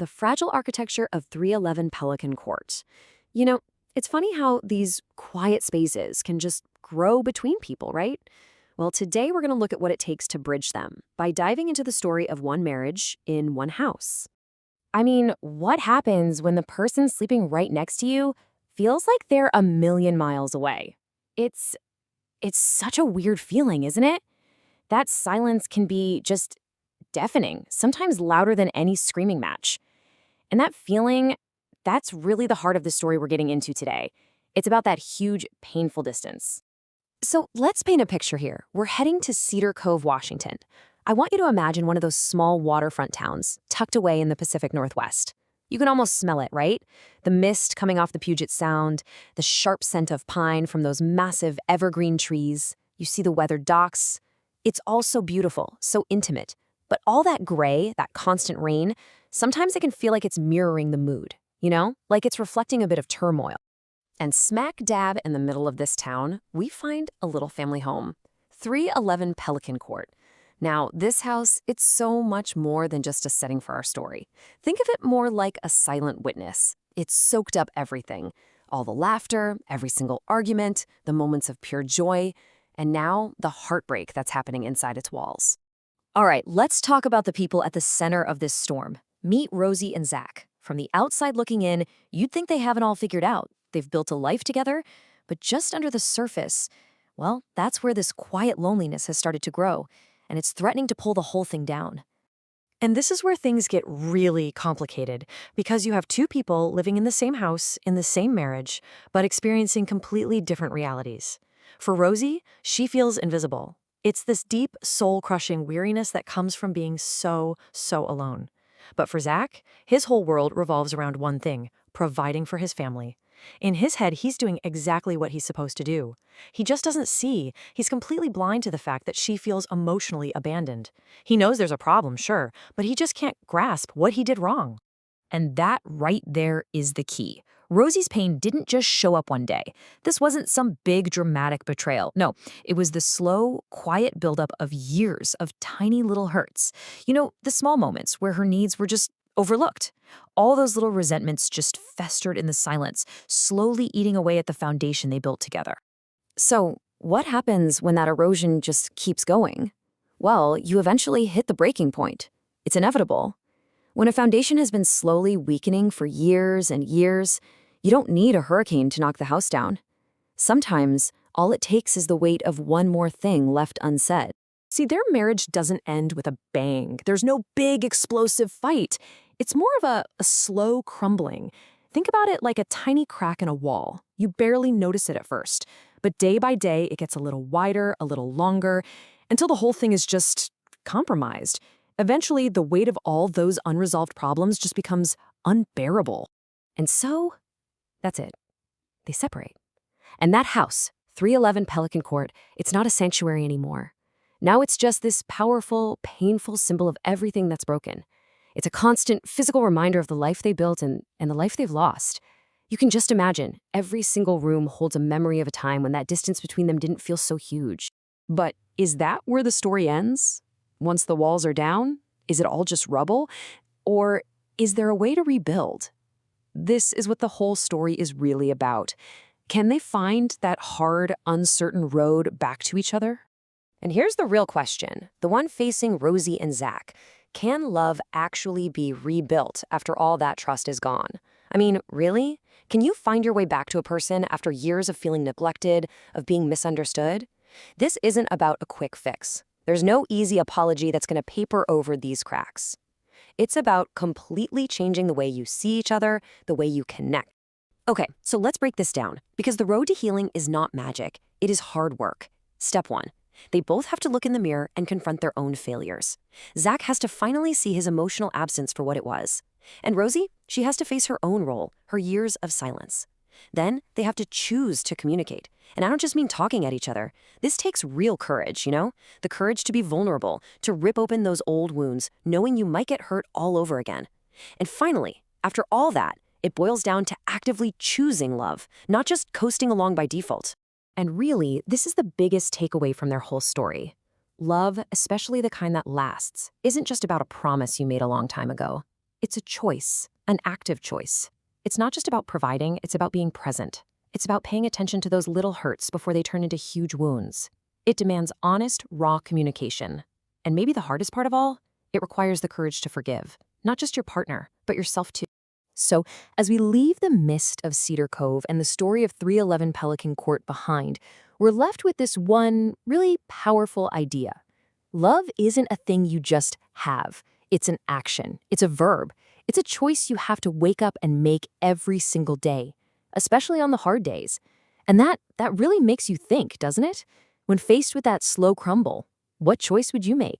the fragile architecture of 311 Pelican Court. You know, it's funny how these quiet spaces can just grow between people, right? Well, today we're going to look at what it takes to bridge them by diving into the story of one marriage in one house. I mean, what happens when the person sleeping right next to you feels like they're a million miles away? It's it's such a weird feeling, isn't it? That silence can be just deafening, sometimes louder than any screaming match. And that feeling, that's really the heart of the story we're getting into today. It's about that huge, painful distance. So let's paint a picture here. We're heading to Cedar Cove, Washington. I want you to imagine one of those small waterfront towns tucked away in the Pacific Northwest. You can almost smell it, right? The mist coming off the Puget Sound, the sharp scent of pine from those massive evergreen trees. You see the weathered docks. It's all so beautiful, so intimate. But all that gray, that constant rain, sometimes it can feel like it's mirroring the mood, like it's reflecting a bit of turmoil. And smack dab in the middle of this town, we find a little family home, 311 Pelican Court. Now, this house, it's so much more than just a setting for our story. Think of it more like a silent witness. It's soaked up everything. All the laughter, every single argument, the moments of pure joy, and now the heartbreak that's happening inside its walls. All right, let's talk about the people at the center of this storm. Meet Rosie and Zach. From the outside looking in, you'd think they have it all figured out. They've built a life together, but just under the surface, well, that's where this quiet loneliness has started to grow, and it's threatening to pull the whole thing down. And this is where things get really complicated, because you have two people living in the same house, in the same marriage, but experiencing completely different realities. For Rosie, she feels invisible. It's this deep, soul-crushing weariness that comes from being so alone. But for Zach, his whole world revolves around one thing: providing for his family. In his head, he's doing exactly what he's supposed to do. He just doesn't see. He's completely blind to the fact that she feels emotionally abandoned. He knows there's a problem, sure, but he just can't grasp what he did wrong. And that right there is the key. Rosie's pain didn't just show up one day. This wasn't some big dramatic betrayal. No, it was the slow, quiet buildup of years of tiny little hurts. The small moments where her needs were just overlooked. All those little resentments just festered in the silence, slowly eating away at the foundation they built together. So, what happens when that erosion just keeps going? Well, you eventually hit the breaking point. It's inevitable. When a foundation has been slowly weakening for years and years, you don't need a hurricane to knock the house down. Sometimes, all it takes is the weight of one more thing left unsaid. See, their marriage doesn't end with a bang. There's no big, explosive fight. It's more of a slow crumbling. Think about it like a tiny crack in a wall. You barely notice it at first, but day by day, it gets a little wider, a little longer, until the whole thing is just compromised. Eventually, the weight of all those unresolved problems just becomes unbearable. And so, that's it. They separate. And that house, 311 Pelican Court, it's not a sanctuary anymore. Now it's just this powerful, painful symbol of everything that's broken. It's a constant physical reminder of the life they built and the life they've lost. You can just imagine, every single room holds a memory of a time when that distance between them didn't feel so huge. But is that where the story ends? Once the walls are down, is it all just rubble? Or is there a way to rebuild? This is what the whole story is really about. Can they find that hard, uncertain road back to each other? And here's the real question, the one facing Rosie and Zach. Can love actually be rebuilt after all that trust is gone? I mean, really? Can you find your way back to a person after years of feeling neglected, of being misunderstood? This isn't about a quick fix. There's no easy apology that's going to paper over these cracks. It's about completely changing the way you see each other, the way you connect. Okay, so let's break this down, because the road to healing is not magic. It is hard work. Step 1. They both have to look in the mirror and confront their own failures. Zach has to finally see his emotional absence for what it was. And Rosie, she has to face her own role, her years of silence. Then they have to choose to communicate. And I don't just mean talking at each other. This takes real courage, The courage to be vulnerable, to rip open those old wounds, knowing you might get hurt all over again. And finally, after all that, it boils down to actively choosing love, not just coasting along by default. And really, this is the biggest takeaway from their whole story. Love, especially the kind that lasts, isn't just about a promise you made a long time ago. It's a choice, an active choice. It's not just about providing, it's about being present. It's about paying attention to those little hurts before they turn into huge wounds. It demands honest, raw communication. And maybe the hardest part of all, it requires the courage to forgive, not just your partner, but yourself too. So, as we leave the mist of Cedar Cove and the story of 311 Pelican Court behind, we're left with this one really powerful idea. Love isn't a thing you just have. It's an action. It's a verb. It's a choice you have to wake up and make every single day, especially on the hard days. And that really makes you think, doesn't it? When faced with that slow crumble, what choice would you make?